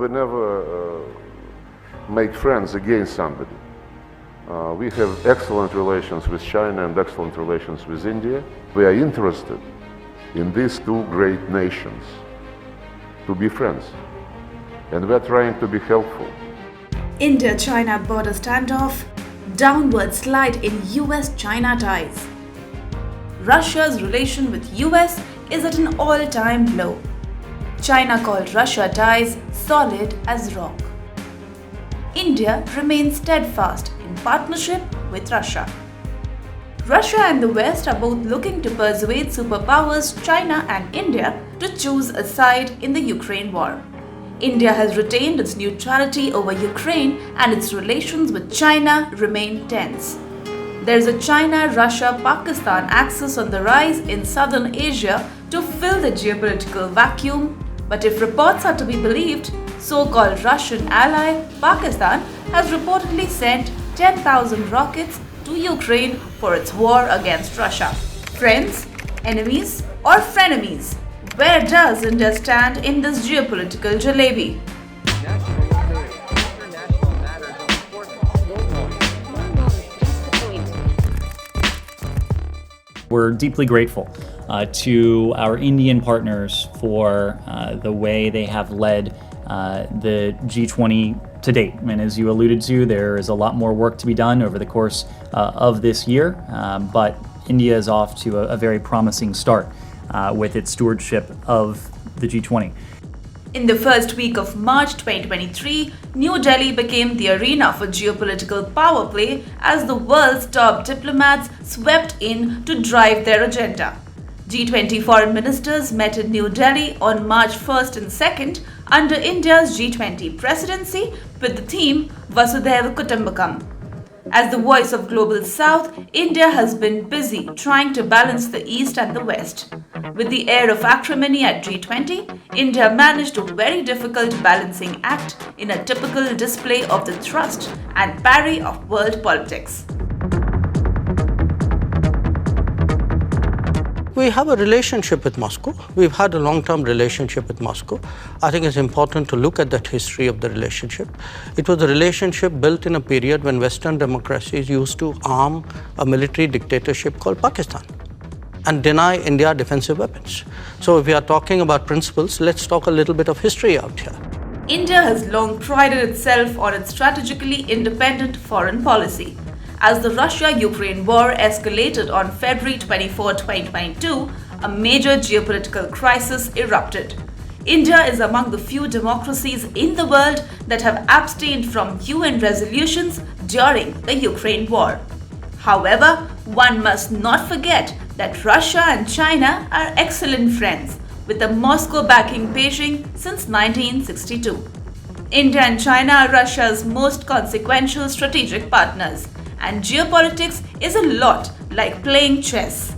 We never make friends against somebody. We have excellent relations with China and excellent relations with India. We are interested in these two great nations to be friends, and we are trying to be helpful. India-China border standoff, downward slide in US-China ties. Russia's relation with US is at an all-time low. China called Russia ties solid as rock. India remains steadfast in partnership with Russia. Russia and the West are both looking to persuade superpowers China and India to choose a side in the Ukraine war. India has retained its neutrality over Ukraine and its relations with China remain tense. There is a China-Russia-Pakistan axis on the rise in southern Asia to fill the geopolitical vacuum, but if reports are to be believed, so-called Russian ally Pakistan has reportedly sent 10,000 rockets to Ukraine for its war against Russia. Friends, enemies, or frenemies? Where does India stand in this geopolitical jalebi? We're deeply grateful to our Indian partners for the way they have led the G20 to date. And as you alluded to, there is a lot more work to be done over the course of this year, but India is off to a very promising start with its stewardship of the G20. In the first week of March 2023, New Delhi became the arena for geopolitical power play as the world's top diplomats swept in to drive their agenda. G20 foreign ministers met in New Delhi on March 1st and 2nd under India's G20 presidency with the theme Vasudhaiva Kutumbakam. As the voice of Global South, India has been busy trying to balance the East and the West. With the air of acrimony at G20, India managed a very difficult balancing act in a typical display of the thrust and parry of world politics. We have a relationship with Moscow. We've had a long-term relationship with Moscow. I think it's important to look at that history of the relationship. It was a relationship built in a period when Western democracies used to arm a military dictatorship called Pakistan and deny India defensive weapons. So if we are talking about principles, let's talk a little bit of history out here. India has long prided itself on its strategically independent foreign policy. As the Russia-Ukraine war escalated on February 24, 2022, a major geopolitical crisis erupted. India is among the few democracies in the world that have abstained from UN resolutions during the Ukraine war. However, one must not forget that Russia and China are excellent friends, with the Moscow backing Beijing since 1962. India and China are Russia's most consequential strategic partners, and geopolitics is a lot like playing chess.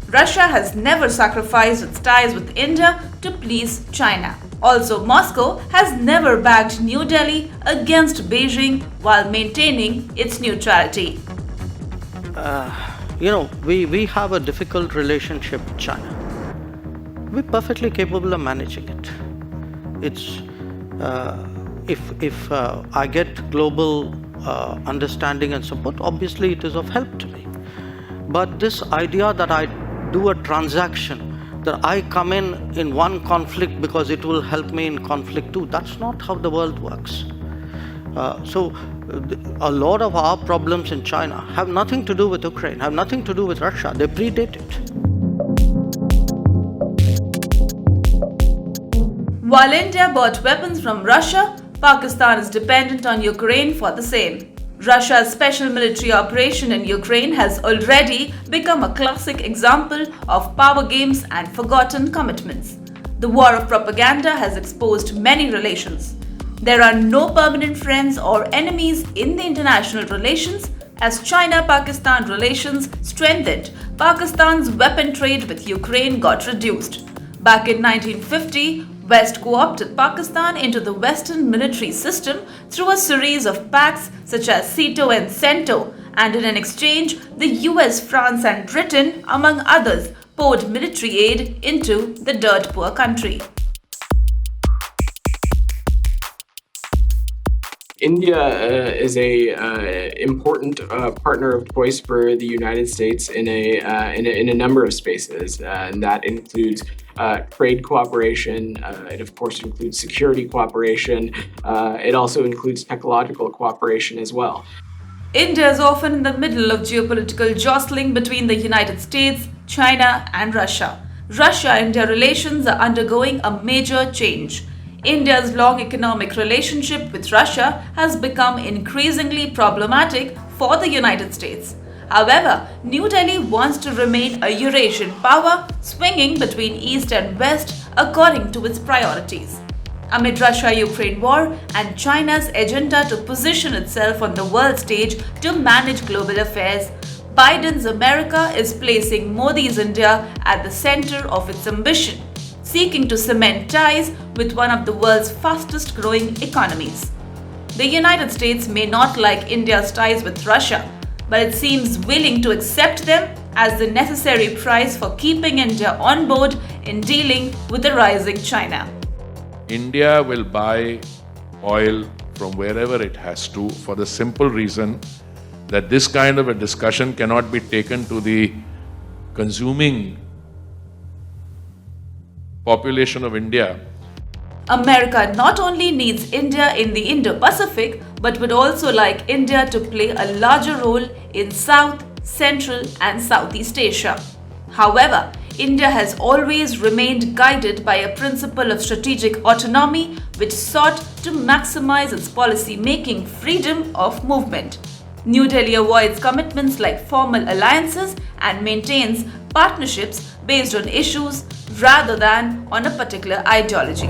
Russia has never sacrificed its ties with India to please China. Also, Moscow has never backed New Delhi against Beijing while maintaining its neutrality. We have a difficult relationship with China. We're perfectly capable of managing it. It's if I get global understanding and support, obviously it is of help to me. But this idea that I do a transaction, that I come in one conflict because it will help me in conflict too, that's not how the world works. So a lot of our problems in China have nothing to do with Ukraine, have nothing to do with Russia. They predate it. While India bought weapons from Russia, Pakistan is dependent on Ukraine for the same. Russia's special military operation in Ukraine has already become a classic example of power games and forgotten commitments. The war of propaganda has exposed many relations. There are no permanent friends or enemies in the international relations. As China-Pakistan relations strengthened, Pakistan's weapon trade with Ukraine got reduced. Back in 1950, West co-opted Pakistan into the Western military system through a series of pacts such as SEATO and CENTO, and in an exchange, the US, France and Britain, among others, poured military aid into the dirt poor country. India is a important partner of choice for the United States in a number of spaces, and that includes trade cooperation. It of course includes security cooperation. It also includes technological cooperation as well. India is often in the middle of geopolitical jostling between the United States, China, and Russia. Russia-India relations are undergoing a major change. India's long economic relationship with Russia has become increasingly problematic for the United States. However, New Delhi wants to remain a Eurasian power, swinging between East and West according to its priorities. Amid Russia-Ukraine war and China's agenda to position itself on the world stage to manage global affairs, Biden's America is placing Modi's India at the center of its ambition, seeking to cement ties with one of the world's fastest growing economies. The United States may not like India's ties with Russia, but it seems willing to accept them as the necessary price for keeping India on board in dealing with the rising China. India will buy oil from wherever it has to, for the simple reason that this kind of a discussion cannot be taken to the consuming population of India. America not only needs India in the Indo-Pacific, but would also like India to play a larger role in South, Central, and Southeast Asia. However, India has always remained guided by a principle of strategic autonomy, which sought to maximize its policy-making freedom of movement. New Delhi avoids commitments like formal alliances and maintains partnerships based on issues rather than on a particular ideology.